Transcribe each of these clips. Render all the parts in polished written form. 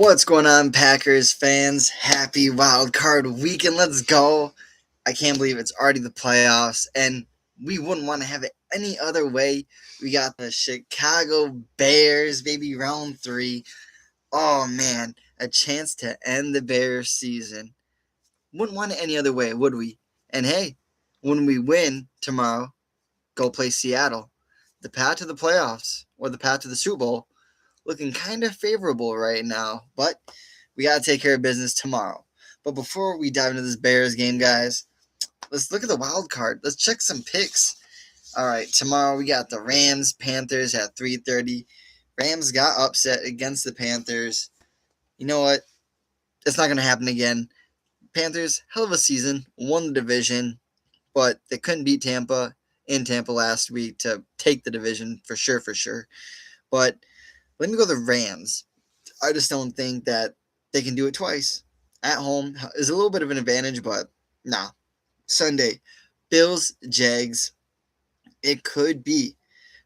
What's going on, Packers fans? Happy wild card weekend. Let's go. I can't believe it's already the playoffs, and we wouldn't want to have it any other way. We got the Chicago Bears, baby, round three. Oh, man, a chance to end the Bears season. Wouldn't want it any other way, would we? And hey, when we win tomorrow, go play Seattle. The path to the playoffs, or the path to the Super Bowl, looking kind of favorable right now, but we got to take care of business tomorrow. But before we dive into this Bears game, guys, let's look at the wild card. Let's check some picks. All right, tomorrow we got the Rams Panthers at 3:30. Rams got upset against the Panthers. You know what? It's not going to happen again. Panthers, hell of a season, won the division, but they couldn't beat Tampa in Tampa last week to take the division for sure. But let me go to the Rams. I just don't think that they can do it twice. At home is a little bit of an advantage, but nah. Sunday, Bills, Jags. It could be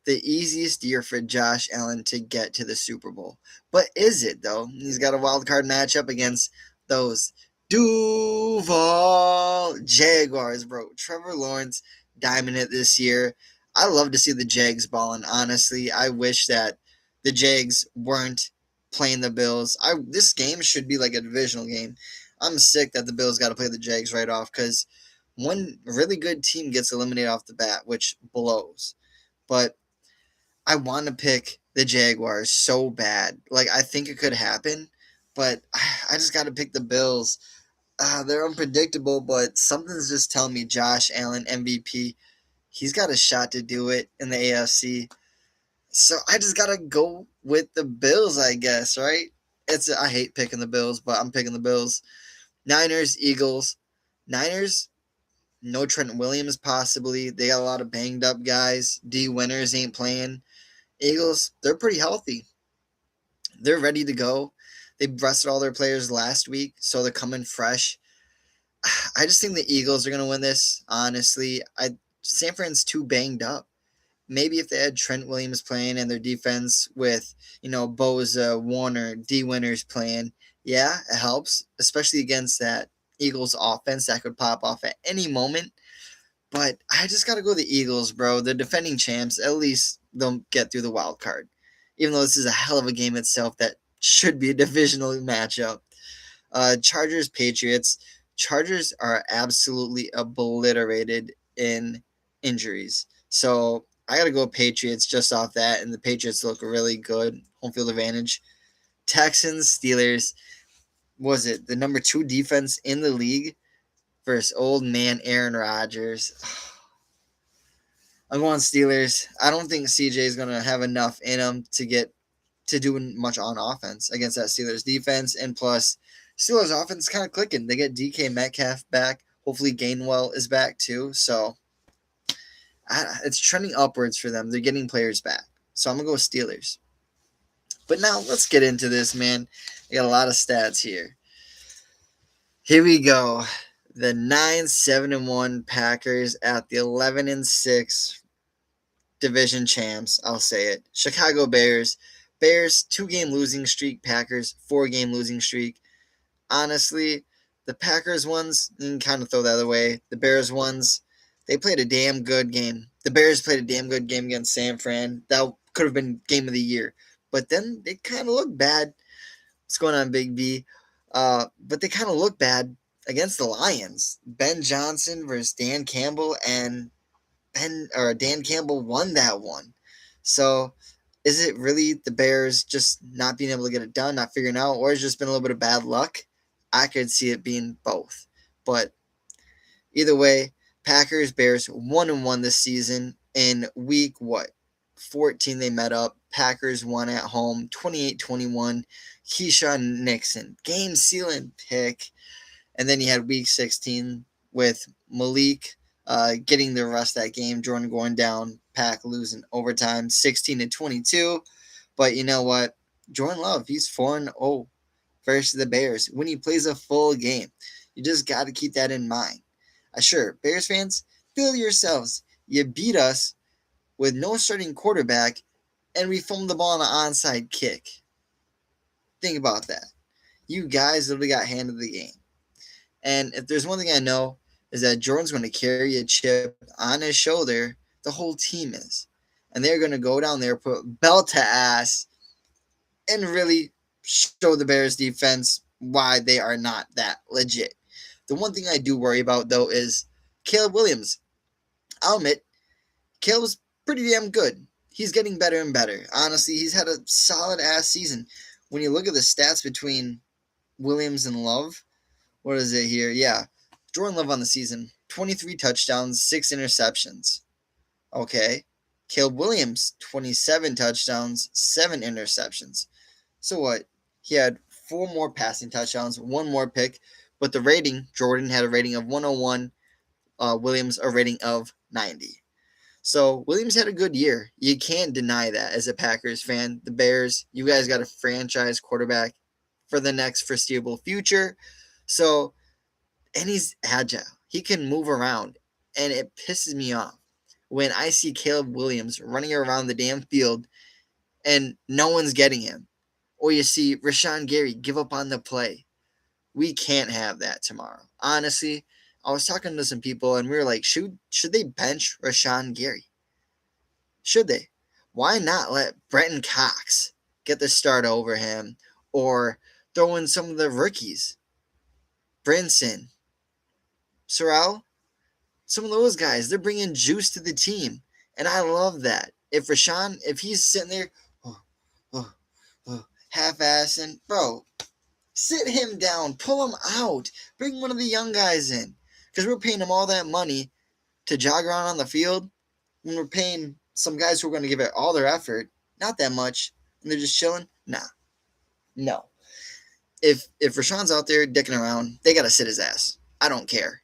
the easiest year for Josh Allen to get to the Super Bowl. But is it, though? He's got a wild card matchup against those Duval Jaguars, bro. Trevor Lawrence diamond it this year. I love to see the Jags balling, honestly. I wish that the Jags weren't playing the Bills. This game should be like a divisional game. I'm sick that the Bills got to play the Jags right off because one really good team gets eliminated off the bat, which blows. But I want to pick the Jaguars so bad. Like, I think it could happen, but I just got to pick the Bills. They're unpredictable, but something's just telling me Josh Allen, MVP, he's got a shot to do it in the AFC. So I just got to go with the Bills, I guess, right? I hate picking the Bills, but I'm picking the Bills. Niners, Eagles. Niners, no Trent Williams possibly. They got a lot of banged up guys. D Winners ain't playing. Eagles, they're pretty healthy. They're ready to go. They rested all their players last week, so they're coming fresh. I just think the Eagles are going to win this, honestly. San Fran's too banged up. Maybe if they had Trent Williams playing and their defense with, Boza, Warner, D Winners playing, yeah, it helps, especially against that Eagles offense that could pop off at any moment. But I just got to go the Eagles, bro. They're defending champs. At least they'll get through the wild card. Even though this is a hell of a game itself that should be a divisional matchup. Chargers, Patriots. Chargers are absolutely obliterated in injuries. So I got to go Patriots just off that. And the Patriots look really good. Home field advantage. Texans, Steelers. Was it the number 2 defense in the league versus old man Aaron Rodgers? I'm going Steelers. I don't think CJ is going to have enough in him to get to do much on offense against that Steelers defense. And plus, Steelers offense is kind of clicking. They get DK Metcalf back. Hopefully Gainwell is back too. So it's trending upwards for them. They're getting players back. So I'm going to go with Steelers. But now let's get into this, man. I got a lot of stats here. Here we go. The 9-7-1 Packers at the 11-6 division champs. I'll say it. Chicago Bears. Bears 2-game losing streak. Packers 4-game losing streak. Honestly, the Packers ones, you can kind of throw that away. The Bears ones, they played a damn good game. The Bears played a damn good game against San Fran. That could have been game of the year. But then they kind of looked bad. What's going on, Big B? But they kind of looked bad against the Lions. Ben Johnson versus Dan Campbell, and Dan Campbell won that one. So is it really the Bears just not being able to get it done, not figuring out, or has just been a little bit of bad luck? I could see it being both. But either way, Packers, Bears 1-1 this season. In week 14 they met up. Packers won at home 28-21. Keyshawn Nixon, game sealing pick. And then you had week 16 with Malik getting the rest of that game. Jordan going down, Pack losing overtime 16-22. But you know what? Jordan Love, he's 4-0 versus the Bears when he plays a full game. You just got to keep that in mind. Sure, Bears fans, feel yourselves. You beat us with no starting quarterback, and we fumbled the ball on an onside kick. Think about that. You guys literally got handed the game. And if there's one thing I know is that Jordan's going to carry a chip on his shoulder. The whole team is, and they're going to go down there, put belt to ass, and really show the Bears defense why they are not that legit. The one thing I do worry about though is Caleb Williams. I'll admit, Caleb's pretty damn good. He's getting better and better. Honestly, he's had a solid ass season. When you look at the stats between Williams and Love, what is it here? Yeah. Jordan Love on the season 23 touchdowns, 6 interceptions. Okay. Caleb Williams, 27 touchdowns, 7 interceptions. So what? He had 4 more passing touchdowns, 1 more pick, but the rating, Jordan had a rating of 101, Williams a rating of 90. So Williams had a good year. You can't deny that as a Packers fan. The Bears, you guys got a franchise quarterback for the next foreseeable future. So, and he's agile. He can move around. And it pisses me off when I see Caleb Williams running around the damn field and no one's getting him. Or you see Rashawn Gary give up on the play. We can't have that tomorrow. Honestly, I was talking to some people and we were like, should they bench Rashawn Gary? Should they? Why not let Brenton Cox get the start over him or throw in some of the rookies? Brinson, Sorrell, some of those guys, they're bringing juice to the team. And I love that. If Rashawn, if he's sitting there, half-assing, bro, sit him down, pull him out, bring one of the young guys in. Because we're paying him all that money to jog around on the field when we're paying some guys who are going to give it all their effort, not that much, and they're just chilling. Nah, no. If Rashawn's out there dicking around, they got to sit his ass. I don't care.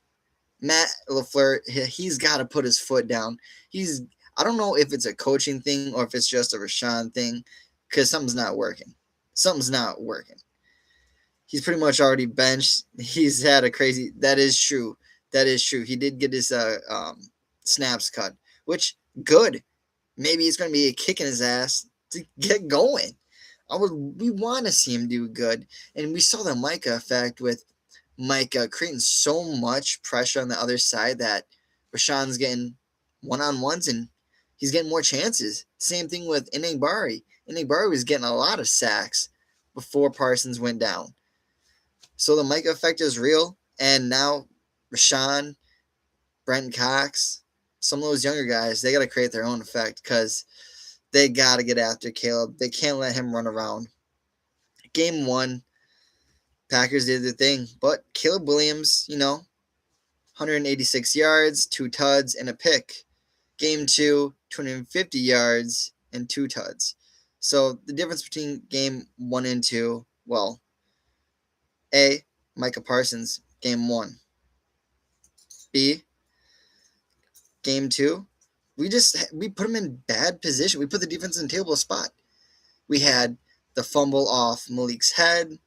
Matt LaFleur, he's got to put his foot down. I don't know if it's a coaching thing or if it's just a Rashawn thing, because something's not working. Something's not working. He's pretty much already benched. He's had a crazy. That is true. That is true. He did get his snaps cut, which good. Maybe it's going to be a kick in his ass to get going. We want to see him do good, and we saw the Micah effect with Micah creating so much pressure on the other side that Rashawn's getting one-on-ones and he's getting more chances. Same thing with Enagbare. Enagbare was getting a lot of sacks before Parsons went down. So the Micah effect is real, and now Rashawn, Brenton Cox, some of those younger guys, they got to create their own effect because they got to get after Caleb. They can't let him run around. Game 1, Packers did their thing, but Caleb Williams, 186 yards, 2 tuds, and a pick. Game 2, 250 yards and 2 tuds. So the difference between game 1 and 2, well, A, Micah Parsons, game 1. B, game 2, we put him in bad position. We put the defense in a terrible spot. We had the fumble off Malik's head,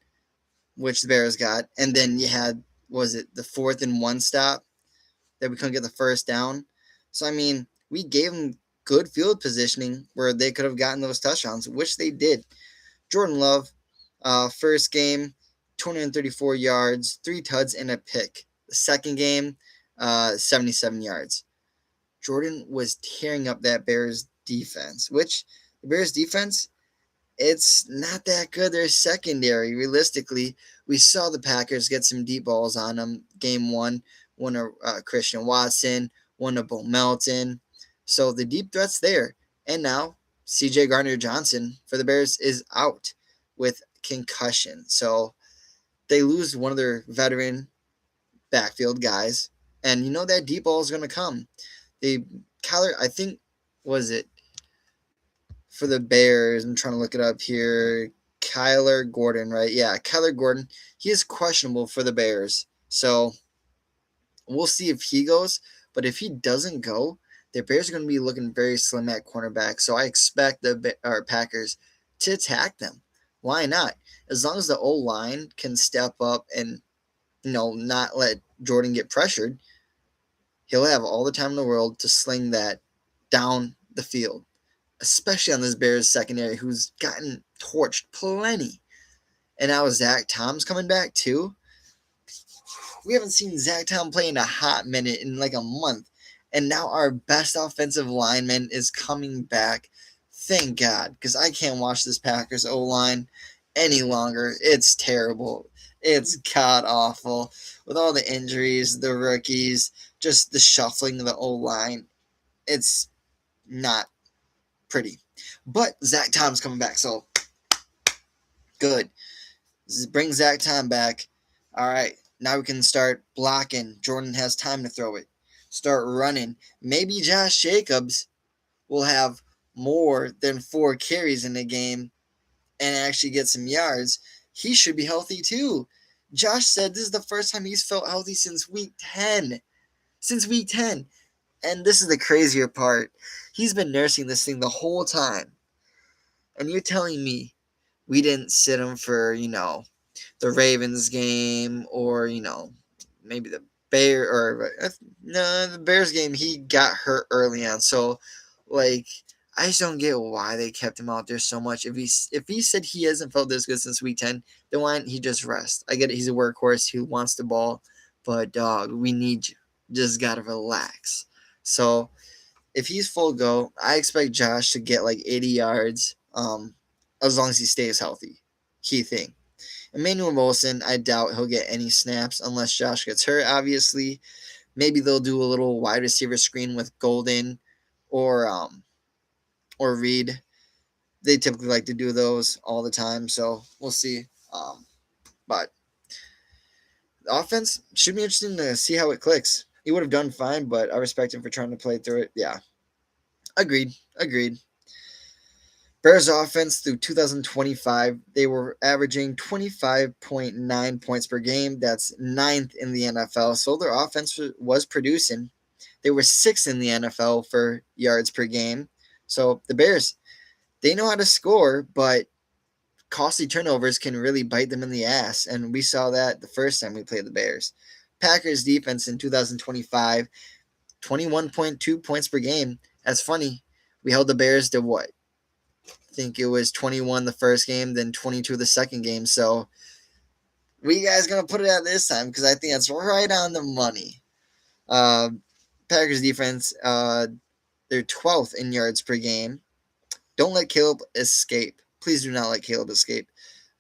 which the Bears got, and then you had, the 4th and 1 stop that we couldn't get the first down. So, we gave them good field positioning where they could have gotten those touchdowns, which they did. Jordan Love, first game, 234 yards, 3 tuds, and a pick. The second game, 77 yards. Jordan was tearing up that Bears defense, which the Bears defense, it's not that good. They're secondary. Realistically, we saw the Packers get some deep balls on them. Game 1, one to Christian Watson, one to Bo Melton. So the deep threat's there. And now C.J. Gardner-Johnson for the Bears is out with concussion. So they lose one of their veteran backfield guys. And that deep ball is going to come. Kyler, I think, was it for the Bears? I'm trying to look it up here. Kyler Gordon, right? Yeah, Kyler Gordon. He is questionable for the Bears. So we'll see if he goes. But if he doesn't go, the Bears are going to be looking very slim at cornerback. So I expect the Packers to attack them. Why not? As long as the O-line can step up and, not let Jordan get pressured, he'll have all the time in the world to sling that down the field, especially on this Bears secondary who's gotten torched plenty. And now Zach Tom's coming back too. We haven't seen Zach Tom play in a hot minute in like a month. And now our best offensive lineman is coming back. Thank God, because I can't watch this Packers O-line any longer. It's terrible. It's god awful. With all the injuries, the rookies, just the shuffling of the O-line. It's not pretty. But Zach Tom's coming back, so good. Bring Zach Tom back. All right, now we can start blocking. Jordan has time to throw it. Start running. Maybe Josh Jacobs will have more than 4 carries in the game and actually get some yards. He should be healthy too. Josh said this is the first time he's felt healthy since week 10. Since week 10. And this is the crazier part. He's been nursing this thing the whole time. And you're telling me we didn't sit him for, the Ravens game or, maybe the the Bears game, he got hurt early on. So, I just don't get why they kept him out there so much. If he said he hasn't felt this good since week 10, then why didn't he just rest? I get it. He's a workhorse who wants the ball. But, dog, we need you. Just got to relax. So, if he's full go, I expect Josh to get 80 yards as long as he stays healthy. Key thing. Emmanuel Wilson, I doubt he'll get any snaps unless Josh gets hurt, obviously. Maybe they'll do a little wide receiver screen with Golden or Reed. They typically like to do those all the time, so we'll see. But the offense should be interesting to see how it clicks. He would have done fine, but I respect him for trying to play through it. Yeah. Agreed. Bears offense through 2025, they were averaging 25.9 points per game. That's 9th in the NFL. So their offense was producing. They were 6th in the NFL for yards per game. So the Bears, they know how to score, but costly turnovers can really bite them in the ass. And we saw that the first time we played the Bears. Packers defense in 2025, 21.2 points per game. That's funny. We held the Bears to what? I think it was 21 the first game, then 22 the second game. So we guys gonna put it out this time because I think that's right on the money. Packers defense, they're 12th in yards per game. Don't let Caleb escape. Please do not let Caleb escape.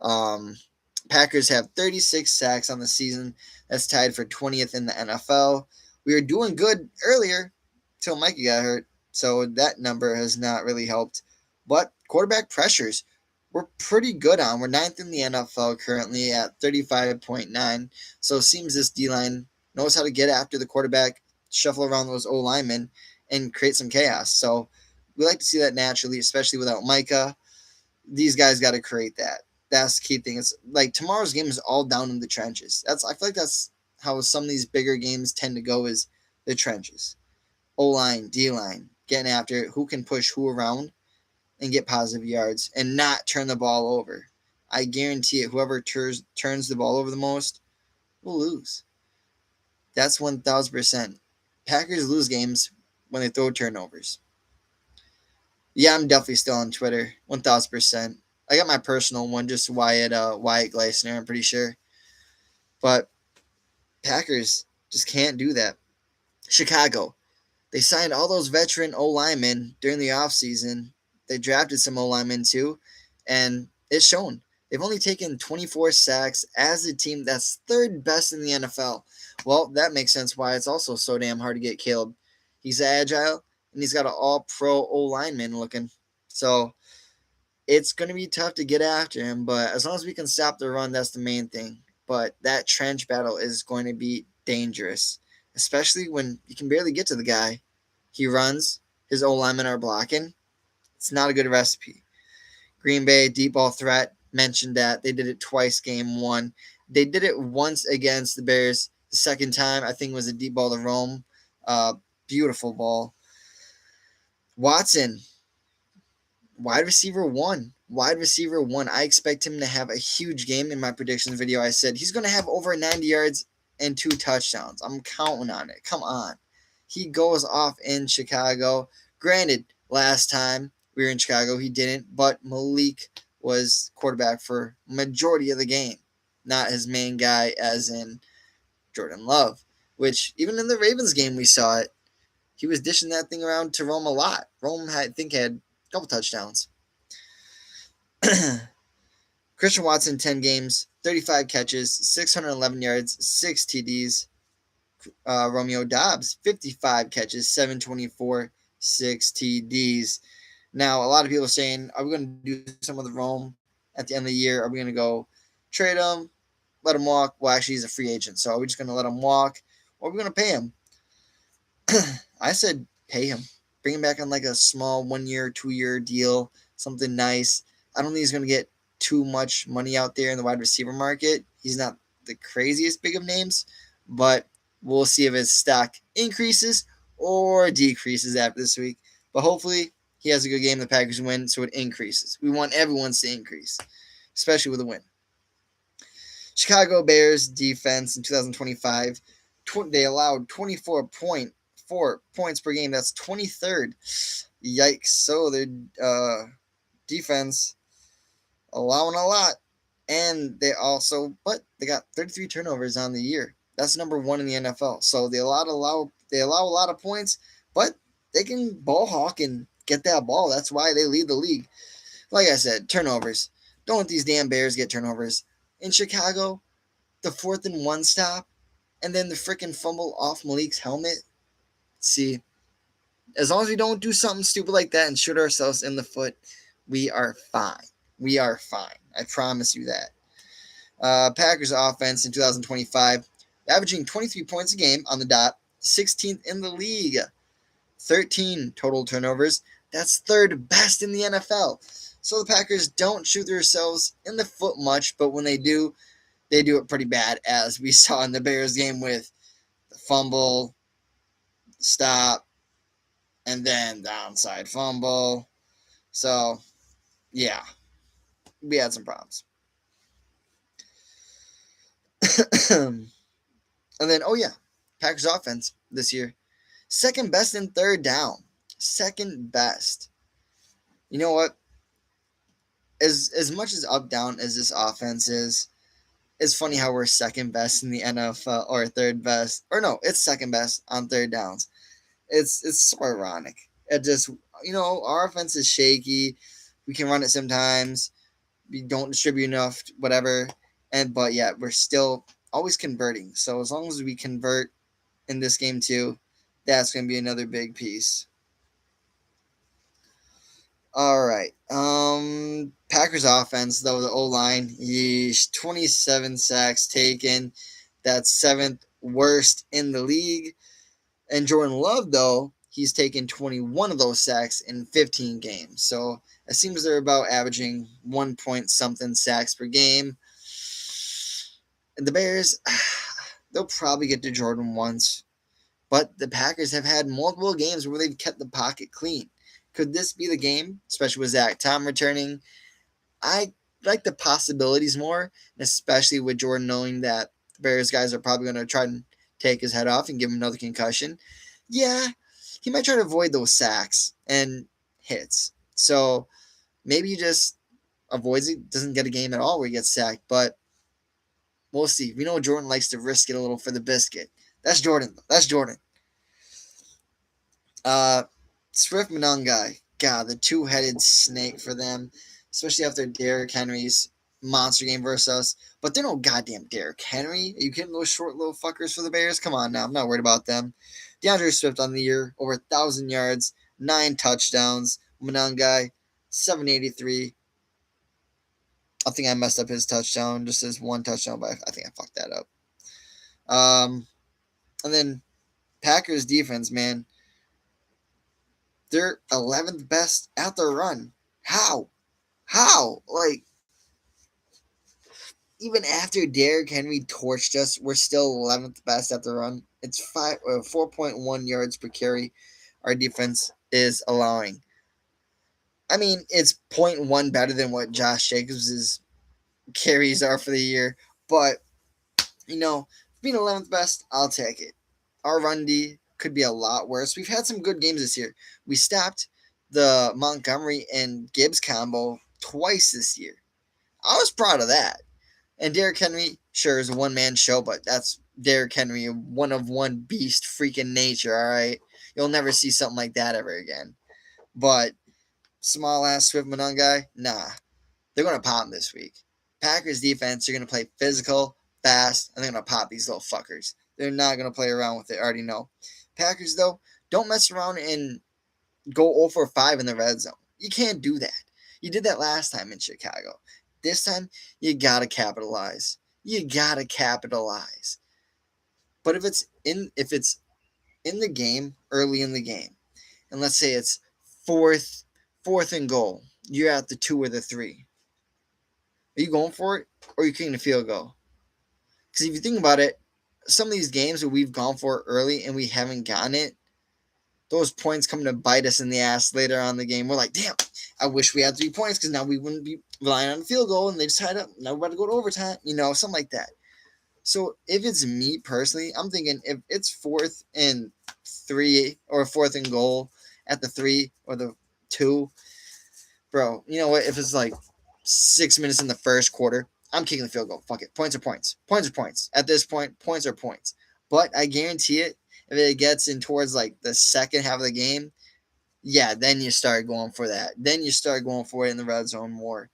Packers have 36 sacks on the season. That's tied for 20th in the NFL. We were doing good earlier until Mikey got hurt, so that number has not really helped. But quarterback pressures, we're pretty good on. We're 9th in the NFL currently at 35.9. So it seems this D-line knows how to get after the quarterback, shuffle around those O-linemen, and create some chaos. So we like to see that naturally, especially without Micah. These guys got to create that. That's the key thing. It's like tomorrow's game is all down in the trenches. I feel like that's how some of these bigger games tend to go, is the trenches. O-line, D-line, getting after it. Who can push who around and get positive yards and not turn the ball over. I guarantee it. Whoever turns the ball over the most will lose. That's 1,000%. Packers lose games when they throw turnovers. Yeah, I'm definitely still on Twitter. 1,000%. I got my personal one, just Wyatt Gleisner, I'm pretty sure. But Packers just can't do that. Chicago. They signed all those veteran O-linemen during the offseason. They drafted some O-linemen too, and it's shown. They've only taken 24 sacks as a team that's 3rd best in the NFL. Well, that makes sense why it's also so damn hard to get Caleb. He's agile, and he's got an all-pro O-lineman looking. So it's going to be tough to get after him, but as long as we can stop the run, that's the main thing. But that trench battle is going to be dangerous, especially when you can barely get to the guy. He runs, his O-linemen are blocking. It's not a good recipe. Green Bay, deep ball threat, mentioned that. They did it twice game 1. They did it once against the Bears. The second time, I think it was a deep ball to Rome. Beautiful ball. Watson, wide receiver 1. I expect him to have a huge game. In my predictions video, I said he's going to have over 90 yards and 2 touchdowns. I'm counting on it. Come on. He goes off in Chicago. Granted, last time we were in Chicago, he didn't, but Malik was quarterback for majority of the game, not his main guy as in Jordan Love, which even in the Ravens game we saw it. He was dishing that thing around to Rome a lot. Rome, I think, had a couple touchdowns. Christian Watson, 10 games, 35 catches, 611 yards, 6 TDs. Romeo Doubs, 55 catches, 724, 6 TDs. Now, a lot of people are saying, are we going to do some of the Rome at the end of the year? Are we going to go trade him, let him walk? Well, actually, he's a free agent, so are we just going to let him walk, or are we going to pay him? I said pay him. Bring him back on like a small 1 year, 2 year deal, something nice. I don't think he's going to get too much money out there in the wide receiver market. He's not the craziest big of names, but we'll see if his stock increases or decreases after this week. But hopefully he has a good game. The Packers win, so it increases. We want everyone's to increase, especially with a win. Chicago Bears defense in 2025, they allowed 24.4 points per game. That's 23rd. Yikes. So their defense allowing a lot. And they got 33 turnovers on the year. That's number 1 in the NFL. So they allow a lot of points, but they can ball hawk and get that ball. That's why they lead the league. Like I said, turnovers. Don't let these damn Bears get turnovers. In Chicago, the 4th and 1 stop, and then the freaking fumble off Malik's helmet. See, as long as we don't do something stupid like that and shoot ourselves in the foot, we are fine. We are fine. I promise you that. Packers offense in 2025, averaging 23 points a game on the dot, 16th in the league, 13 total turnovers. That's 3rd best in the NFL. So the Packers don't shoot themselves in the foot much, but when they do it pretty bad, as we saw in the Bears game with the fumble, stop, and then the onside fumble. So, yeah, we had some problems. And then, Packers offense this year, 2nd best in 3rd down. 2nd best. You know what? As much as up down as this offense is, it's funny how we're 2nd best in the NFL, or 3rd best, or no, it's 2nd best on 3rd downs. It's so ironic. It just, our offense is shaky. We can run it sometimes. We don't distribute enough, whatever. But yeah, we're still always converting. So as long as we convert in this game too, that's going to be another big piece. All right. Packers offense, though, the O-line, 27 sacks taken. That's 7th worst in the league. And Jordan Love, though, he's taken 21 of those sacks in 15 games. So it seems they're about averaging 1 point something sacks per game. And the Bears, they'll probably get to Jordan once. But the Packers have had multiple games where they've kept the pocket clean. Could this be the game, especially with Zach Tom returning? I like the possibilities more, especially with Jordan knowing that the Bears guys are probably going to try and take his head off and give him another concussion. Yeah, he might try to avoid those sacks and hits. So maybe he just avoids it, doesn't get a game at all where he gets sacked. But we'll see. We know Jordan likes to risk it a little for the biscuit. That's Jordan. That's Jordan. Swift Monangai. God, the 2-headed snake for them, especially after Derrick Henry's monster game versus us. But they're no goddamn Derrick Henry. Are you kidding? Those short little fuckers for the Bears? Come on now. I'm not worried about them. DeAndre Swift on the year, over 1,000 yards, 9 touchdowns. Monangai, 783. I think I messed up his touchdown. Just his 1 touchdown, but I think I fucked that up. And then Packers defense, man. They're 11th best at the run. How? Like, even after Derrick Henry torched us, we're still 11th best at the run. It's 4.1 yards per carry our defense is allowing. I mean, it's 0.1 better than what Josh Jacobs' carries are for the year. But, being 11th best, I'll take it. Our run D could be a lot worse. We've had some good games this year. We stopped the Montgomery and Gibbs combo twice this year. I was proud of that. And Derrick Henry, sure, is a one-man show, but that's Derrick Henry, a one-of-one beast freaking nature, all right? You'll never see something like that ever again. But small-ass Swift Manon guy, nah. They're going to pop him this week. Packers defense are going to play physical, fast, and they're going to pop these little fuckers. They're not going to play around with it, I already know. Packers, though, don't mess around and go 0 for 5 in the red zone. You can't do that. You did that last time in Chicago. This time, you got to capitalize. You got to capitalize. But if it's in the game, early in the game, and let's say it's fourth and goal, you're at the 2 or the 3. Are you going for it, or are you kicking a field goal? Because if you think about it, some of these games that we've gone for early and we haven't gotten it, those points come to bite us in the ass later on in the game. We're like, damn, I wish we had 3 points because now we wouldn't be relying on the field goal and they decided now we're about to go to overtime, something like that. So if it's me personally, I'm thinking if it's 4th and 3 or 4th and goal at the 3 or the 2, bro, you know what? If it's like 6 minutes in the first quarter, I'm kicking the field goal. Fuck it. Points are points. Points are points. At this point, points are points. But I guarantee it, if it gets in towards like the second half of the game, yeah, then you start going for that. Then you start going for it in the red zone more.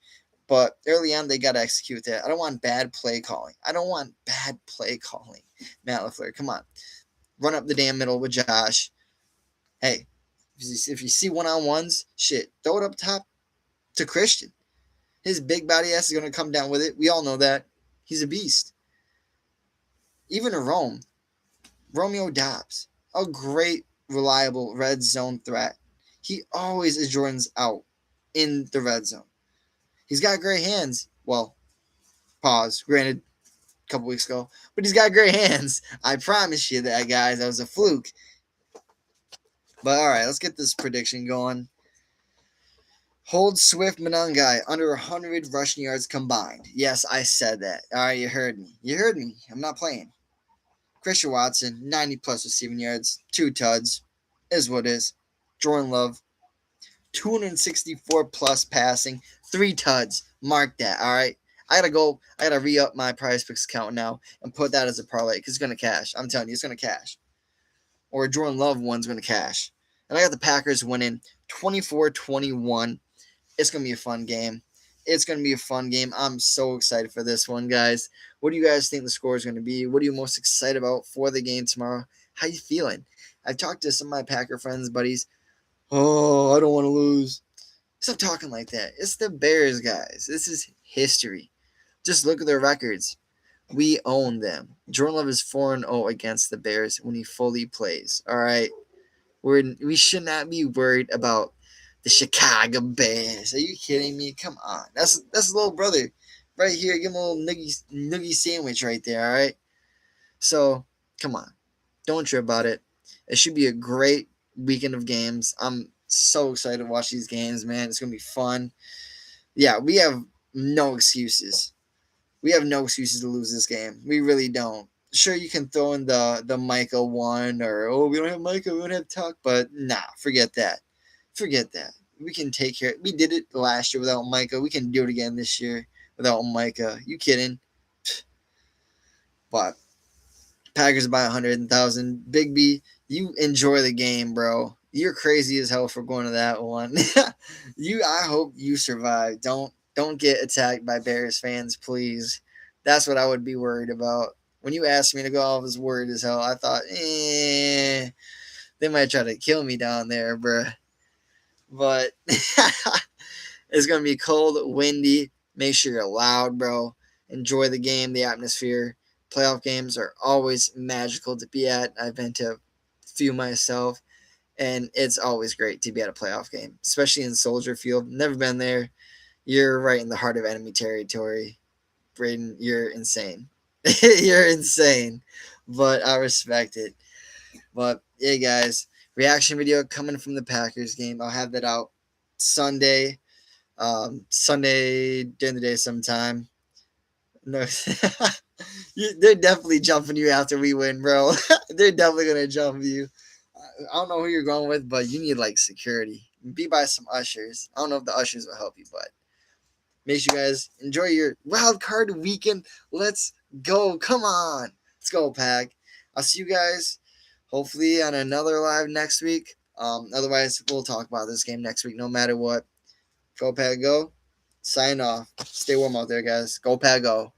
But early on, they got to execute that. I don't want bad play calling. Matt LaFleur, come on. Run up the damn middle with Josh. Hey, if you see one-on-ones, shit, throw it up top to Christian. His big body ass is going to come down with it. We all know that. He's a beast. Even Romeo Doubs, a great, reliable red zone threat. He always is Jordan's out in the red zone. He's got great hands. Well, pause. Granted, a couple weeks ago. But he's got great hands. I promise you that, guys. That was a fluke. But, all right, let's get this prediction going. Hold Swift Monangai under 100 rushing yards combined. Yes, I said that. All right, you heard me. I'm not playing. Christian Watson, 90-plus receiving yards, 2 tuds. Is what is. Jordan Love, 264-plus passing, 3 tuds. Mark that, all right? I got to re-up my PrizePicks account now and put that as a parlay because it's going to cash. I'm telling you, it's going to cash. Or a Jordan Love one's going to cash. And I got the Packers winning 24-21. It's going to be a fun game. I'm so excited for this one, guys. What do you guys think the score is going to be? What are you most excited about for the game tomorrow? How you feeling? I've talked to some of my Packer friends, buddies. Oh, I don't want to lose. Stop talking like that. It's the Bears, guys. This is history. Just look at their records. We own them. Jordan Love is 4-0 against the Bears when he fully plays. All right? We should not be worried about the Chicago Bears. Are you kidding me? Come on. That's little brother right here. Give him a little noogie sandwich right there, all right? So, come on. Don't trip about it. It should be a great weekend of games. I'm so excited to watch these games, man. It's going to be fun. Yeah, we have no excuses. We have no excuses to lose this game. We really don't. Sure, you can throw in the Micah one or, we don't have Micah, we don't have Tuck, but nah, forget that. Forget that. We can take care. We did it last year without Micah. We can do it again this year without Micah. You kidding? But Packers by 100,000. Big B, you enjoy the game, bro. You're crazy as hell for going to that one. I hope you survive. Don't get attacked by Bears fans, please. That's what I would be worried about. When you asked me to go, I was worried as hell. I thought, they might try to kill me down there, bruh. But it's going to be cold, windy. Make sure you're loud, bro. Enjoy the game, the atmosphere. Playoff games are always magical to be at. I've been to a few myself, and it's always great to be at a playoff game, especially in Soldier Field. Never been there. You're right in the heart of enemy territory. Braden, you're insane. You're insane, but I respect it. But, yeah, guys. Reaction video coming from the Packers game. I'll have that out Sunday. Sunday during the day sometime. No, they're definitely jumping you after we win, bro. They're definitely gonna jump you. I don't know who you're going with, but you need like security. Be by some ushers. I don't know if the ushers will help you, but Make sure you guys enjoy your wild card weekend. Let's go. Come on. Let's go, Pack. I'll see you guys hopefully on another live next week. Otherwise, we'll talk about this game next week no matter what. Go, Pack, go. Sign off. Stay warm out there, guys. Go, Pack, go.